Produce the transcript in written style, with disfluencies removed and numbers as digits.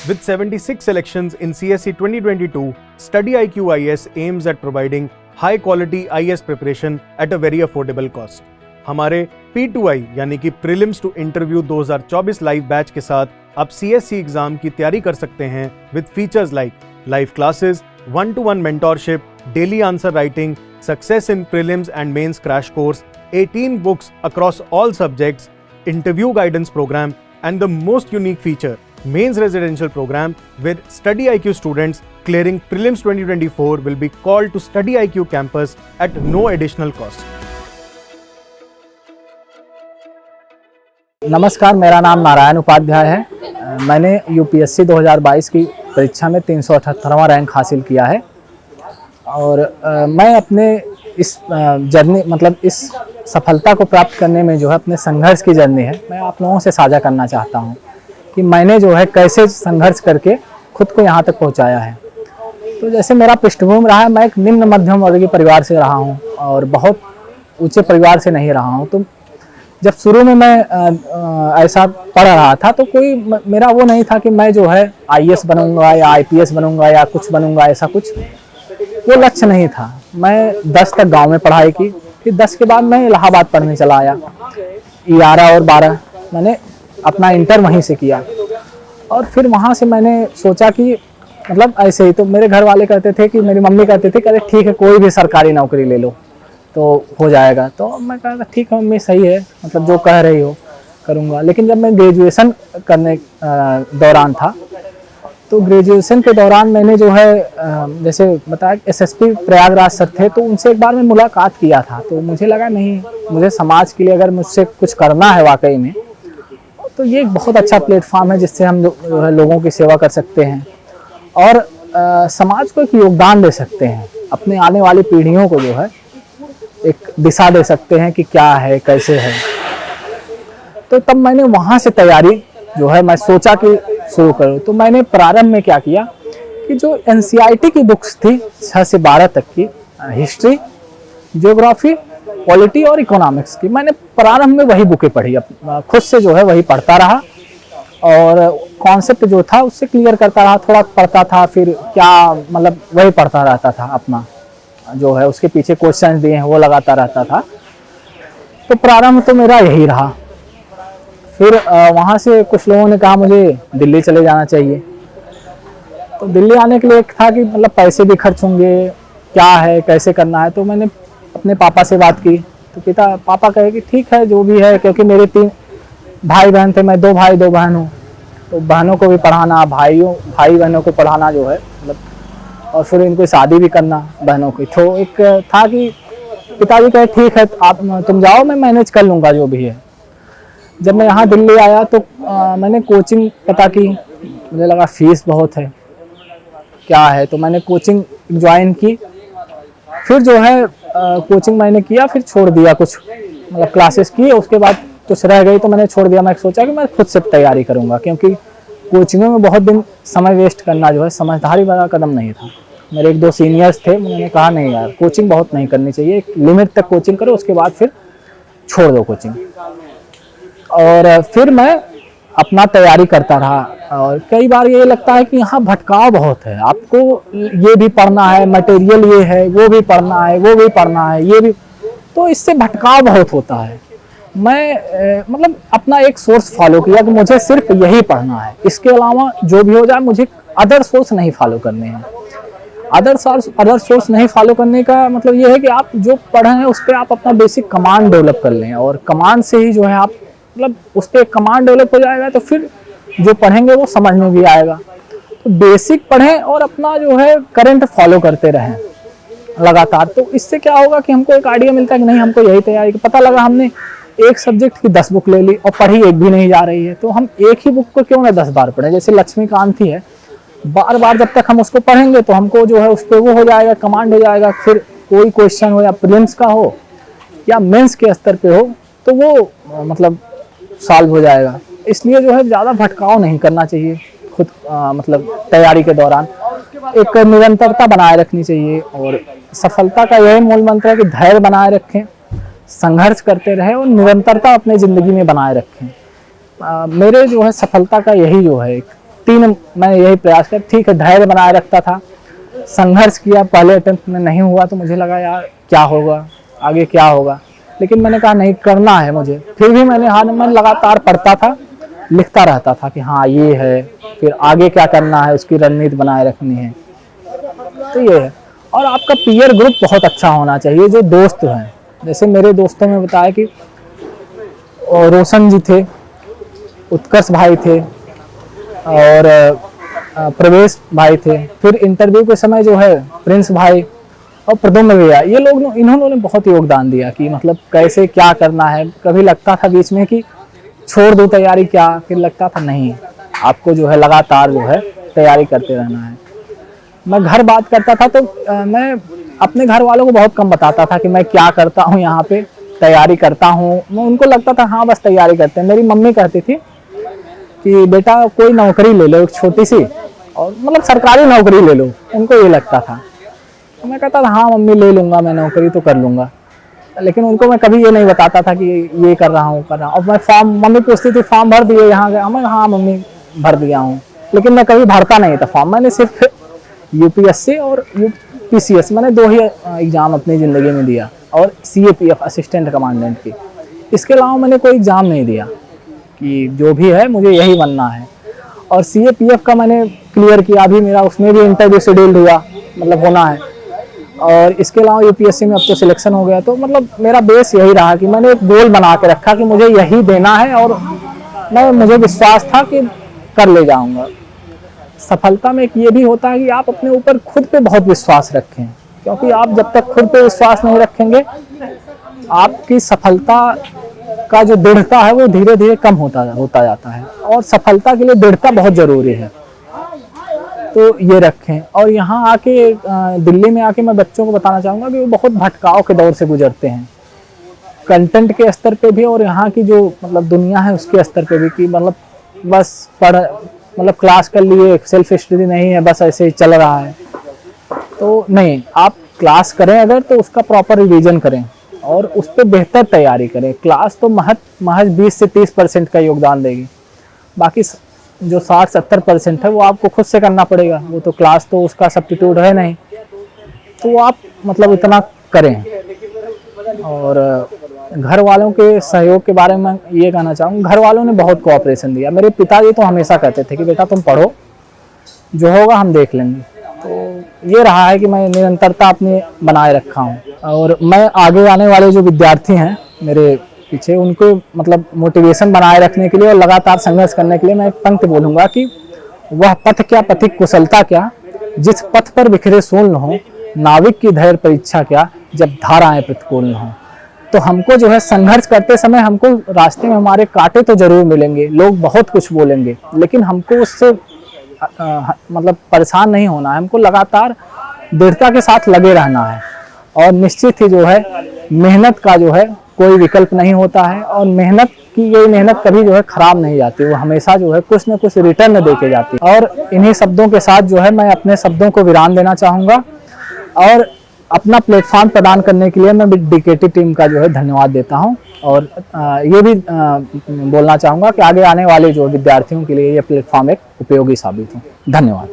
With 76 selections in CSE 2022, Study IQ IS aims at providing high quality IS preparation at a very affordable cost. हमारे P2I यानी कि prelims to interview 2024 live batch के साथ आप CSE exam की तैयारी कर सकते हैं with features like live classes, 1-to-1 mentorship, daily answer writing, success in prelims and mains crash course, 18 books across all subjects, interview guidance program, and the most unique feature, mains residential program, where Study IQ students clearing prelims 2024 will be called to Study IQ campus at no additional cost. नमस्कार, मेरा नाम नारायण उपाध्याय है। मैंने UPSC 2022 की परीक्षा में 378वां rank हासिल किया है और मैं अपने इस जर्नी इस सफलता को प्राप्त करने में जो है अपने संघर्ष की जर्नी है, मैं आप लोगों से साझा करना चाहता हूं कि मैंने जो है कैसे संघर्ष करके खुद को यहां तक पहुंचाया है। तो जैसे मेरा पृष्ठभूमि रहा है, मैं एक निम्न मध्यम वर्गीय परिवार से रहा हूं और बहुत ऊंचे परिवार से नहीं रहा हूं। तो जब शुरू में मैं ऐसा पढ़ रहा था तो कोई मेरा वो नहीं था कि मैं जो है आईएएस बनूंगा या आईपीएस बनूंगा या कुछ बनूंगा, ऐसा कुछ वो लक्ष्य नहीं था। मैं 10 तक गांव में पढ़ाई की, फिर 10 के बाद मैं इलाहाबाद पढ़ने चला आया। 11 और 12 मैंने अपना इंटर वहीं से किया और फिर वहाँ से मैंने सोचा कि ऐसे ही, तो मेरे घर वाले कहते थे कि मेरी मम्मी कहते थे कि अरे ठीक है, कोई भी सरकारी नौकरी ले लो तो हो जाएगा। तो मैं कहा ठीक है मम्मी, सही है, जो कह रही हो करूँगा। लेकिन जब मैं ग्रेजुएशन करने दौरान था तो ग्रेजुएशन के दौरान मैंने जो है जैसे बताया एसएसपी प्रयागराज सर थे, तो उनसे एक बार मैं मुलाकात किया था। तो मुझे लगा नहीं, मुझे समाज के लिए अगर मुझसे कुछ करना है वाकई में, तो ये एक बहुत अच्छा प्लेटफॉर्म है जिससे हम जो है लोगों की सेवा कर सकते हैं और समाज को एक योगदान दे सकते हैं, अपने आने वाली पीढ़ियों को जो है एक दिशा दे सकते हैं कि क्या है कैसे है। तो तब मैंने वहाँ से तैयारी जो है मैं सोचा कि शुरू करूँ। तो मैंने प्रारंभ में क्या किया कि जो एनसीईआरटी की बुक्स थी 6 से 12 तक की, हिस्ट्री, ज्योग्राफी, पॉलिटी और इकोनॉमिक्स की, मैंने प्रारंभ में वही बुकें पढ़ी, खुद से जो है वही पढ़ता रहा और कॉन्सेप्ट जो था उससे क्लियर करता रहा, थोड़ा पढ़ता था, फिर क्या वही पढ़ता रहता था, अपना जो है उसके पीछे क्वेश्चन दिए हैं वो लगाता रहता था। तो प्रारंभ तो मेरा यही रहा। फिर वहाँ से कुछ लोगों ने कहा मुझे दिल्ली चले जाना चाहिए। तो दिल्ली आने के लिए एक था कि पैसे भी खर्च होंगे, क्या है कैसे करना है। तो मैंने अपने पापा से बात की तो पापा कहे कि ठीक है जो भी है, क्योंकि मेरे 3 भाई बहन थे, मैं 2 भाई 2 बहन हूँ, तो बहनों को भी पढ़ाना, भाई बहनों को पढ़ाना जो है और फिर इनको शादी भी करना बहनों की। तो एक था कि पिताजी कहे ठीक है तुम जाओ, मैं मैनेज कर लूँगा जो भी है। जब मैं यहाँ दिल्ली आया तो मैंने कोचिंग पता की, मुझे लगा फीस बहुत है, क्या है, तो मैंने कोचिंग ज्वाइन की। फिर जो है कोचिंग मैंने किया, फिर छोड़ दिया, कुछ क्लासेस की, उसके बाद कुछ रह गई तो मैंने छोड़ दिया। मैं सोचा कि मैं खुद से तैयारी करूँगा, क्योंकि कोचिंगों में बहुत दिन समय वेस्ट करना जो है समझदारी वाला कदम नहीं था। मेरे 1-2 सीनियर्स थे, उन्होंने कहा नहीं यार कोचिंग बहुत नहीं करनी चाहिए, एक लिमिट तक कोचिंग करो, उसके बाद फिर छोड़ दो कोचिंग। और फिर मैं अपना तैयारी करता रहा और कई बार ये लगता है कि यहाँ भटकाव बहुत है, आपको ये भी पढ़ना है, मटेरियल ये है, वो भी पढ़ना है, वो भी पढ़ना है, ये भी, तो इससे भटकाव बहुत होता है। मैं अपना एक सोर्स फॉलो किया कि मुझे सिर्फ यही पढ़ना है, इसके अलावा जो भी हो जाए मुझे अदर सोर्स नहीं फॉलो करने हैं। अदर सोर्स नहीं फॉलो करने का ये है कि आप जो पढ़े हैं उस पर आप अपना बेसिक कमांड डेवलप कर लें और कमांड से ही जो है आप उस पर कमांड डेवलप हो जाएगा तो फिर जो पढ़ेंगे वो समझ में भी आएगा। तो बेसिक पढ़ें और अपना जो है करंट फॉलो करते रहें लगातार। तो इससे क्या होगा कि हमको एक आइडिया मिलता है कि नहीं हमको यही तैयारी, पता लगा हमने एक सब्जेक्ट की 10 बुक ले ली और पढ़ी एक भी नहीं जा रही है, तो हम एक ही बुक को क्यों ना 10 बार पढ़ें। जैसे लक्ष्मीकांत ही है, बार बार जब तक हम उसको पढ़ेंगे तो हमको जो है उस पर वो हो जाएगा, कमांड हो जाएगा। फिर कोई क्वेश्चन हो या प्रीलिम्स का हो या मेंस के स्तर पे हो तो वो सॉल्व हो जाएगा। इसलिए जो है ज़्यादा भटकाव नहीं करना चाहिए खुद तैयारी के दौरान, एक निरंतरता बनाए रखनी चाहिए। और सफलता का यही मूल मंत्र है कि धैर्य बनाए रखें, संघर्ष करते रहे और निरंतरता अपने ज़िंदगी में बनाए रखें। मेरे जो है सफलता का यही जो है एक मैंने यही प्रयास किया, ठीक है धैर्य बनाए रखता था, संघर्ष किया, पहले अटेम्प्ट में नहीं हुआ तो मुझे लगा यार क्या होगा आगे क्या होगा, लेकिन मैंने कहा नहीं करना है मुझे। फिर भी मैं लगातार पढ़ता था, लिखता रहता था कि हाँ ये है, फिर आगे क्या करना है उसकी रणनीति बनाए रखनी है, तो ये है। और आपका पीयर ग्रुप बहुत अच्छा होना चाहिए, जो दोस्त हैं, जैसे मेरे दोस्तों में बताया कि रोशन जी थे, उत्कर्ष भाई थे और प्रवेश भाई थे, फिर इंटरव्यू के समय जो है प्रिंस भाई और प्रदुम्न भैया, ये लोग इन्होंने बहुत योगदान दिया कि मतलब कैसे क्या करना है। कभी लगता था बीच में कि छोड़ दो तैयारी क्या, फिर लगता था नहीं आपको जो है लगातार जो है तैयारी करते रहना है। मैं घर बात करता था तो मैं अपने घर वालों को बहुत कम बताता था कि मैं क्या करता हूँ, यहाँ पे तैयारी करता हूँ। मैं उनको लगता था हाँ बस तैयारी करते हैं। मेरी मम्मी कहती थी कि बेटा कोई नौकरी ले लो एक छोटी सी, और मतलब सरकारी नौकरी ले लो, उनको ये लगता था। तो मैं कहता था हाँ मम्मी ले लूँगा, मैं नौकरी तो कर लूँगा, लेकिन उनको मैं कभी ये नहीं बताता था कि ये कर रहा हूँ कर रहा हूँ। और मैं फॉर्म, मम्मी पूछती थी फॉर्म भर दिए यहाँ गया, मैं हाँ मम्मी भर दिया हूँ, लेकिन मैं कभी भरता नहीं था फॉर्म। मैंने सिर्फ यूपीएससी और यूपीसीएस मैंने 2 ही एग्ज़ाम अपनी ज़िंदगी में दिया, और सीएपीएफ असिस्टेंट कमांडेंट की। इसके अलावा मैंने कोई एग्ज़ाम नहीं दिया कि जो भी है मुझे यही बनना है। और सीएपीएफ का मैंने क्लियर किया, अभी मेरा उसमें भी इंटरव्यू शेड्यूल हुआ, मतलब होना है। और इसके अलावा यूपीएससी में अब तो सिलेक्शन हो गया, तो मतलब मेरा बेस यही रहा कि मैंने एक गोल बना के रखा कि मुझे यही देना है, और मुझे विश्वास था कि कर ले जाऊंगा। सफलता में एक ये भी होता है कि आप अपने ऊपर खुद पे बहुत विश्वास रखें, क्योंकि आप जब तक खुद पे विश्वास नहीं रखेंगे आपकी सफलता का जो दृढ़ता है वो धीरे धीरे कम होता जाता है, और सफलता के लिए दृढ़ता बहुत ज़रूरी है। तो ये रखें। और यहाँ आके दिल्ली में आके मैं बच्चों को बताना चाहूँगा कि वो बहुत भटकाव के दौर से गुजरते हैं, कंटेंट के स्तर पे भी और यहाँ की जो मतलब दुनिया है उसके स्तर पे भी, कि मतलब बस मतलब क्लास कर लिए, सेल्फ स्टडी नहीं है, बस ऐसे ही चल रहा है। तो नहीं, आप क्लास करें अगर तो उसका प्रॉपर रिवीजन करें और उस पर बेहतर तैयारी करें। क्लास तो महज 20 से 30% का योगदान देगी, बाकी जो 60-70% है वो आपको खुद से करना पड़ेगा। वो तो क्लास तो उसका सब्स्टिट्यूट है नहीं, तो वो आप मतलब इतना करें। और घर वालों के सहयोग के बारे में ये कहना चाहूँगा, घर वालों ने बहुत कोऑपरेशन दिया। मेरे पिताजी तो हमेशा कहते थे कि बेटा तुम पढ़ो, जो होगा हम देख लेंगे। तो ये रहा है कि मैं निरंतरता अपनी बनाए रखा हूँ, और मैं आगे आने वाले जो विद्यार्थी हैं मेरे पीछे, उनको मतलब मोटिवेशन बनाए रखने के लिए और लगातार संघर्ष करने के लिए मैं एक पंक्ति बोलूँगा कि वह पथ क्या पथिक कुशलता क्या, जिस पथ पर बिखरे सोल न हो, नाविक की धैर्य परीक्षा क्या, जब धाराएं प्रतिकूल न हो। तो हमको जो है संघर्ष करते समय हमको रास्ते में हमारे कांटे तो जरूर मिलेंगे, लोग बहुत कुछ बोलेंगे, लेकिन हमको उससे मतलब परेशान नहीं होना है। हमको लगातार दृढ़ता के साथ लगे रहना है, और निश्चित ही जो है मेहनत का जो है कोई विकल्प नहीं होता है, और मेहनत की यही मेहनत कभी जो है खराब नहीं जाती, वो हमेशा जो है कुछ न कुछ रिटर्न देके जाती है। और इन्हीं शब्दों के साथ जो है मैं अपने शब्दों को विराम देना चाहूँगा, और अपना प्लेटफॉर्म प्रदान करने के लिए मैं डीकेटी टीम का जो है धन्यवाद देता हूं। और ये भी बोलना चाहूँगा कि आगे आने वाले जो विद्यार्थियों के लिए ये प्लेटफॉर्म एक उपयोगी साबित हो। धन्यवाद।